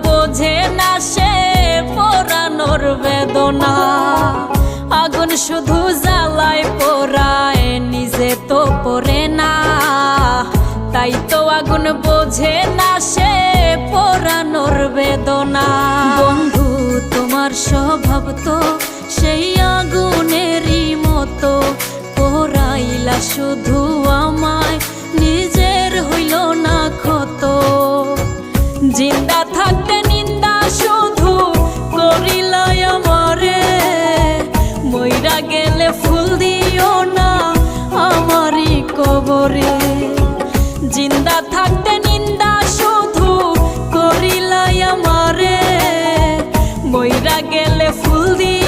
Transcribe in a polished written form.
বোঝে না সে পোড়ানোর বেদনা। আগুন শুধু জ্বালায় পোড়ায়, নিজে তো পড়ে না। তাই তো আগুন বোঝে না সে পোড়ানোর বেদনা। বন্ধু তোমার স্বভাব তো সেই আগুনেরই মতো, পোড়াইলা শুধু আমায়, নিজের হইল না ক্ষত। জিন্দা থাকতে নিন্দা শুধু করিলাই আমারে, মইরা গেলে ফুল দিও না আমারই কবরে। জিন্দা থাকতে নিন্দা শুধু করিলাই আমারে, মইরা গেলে ফুল দিও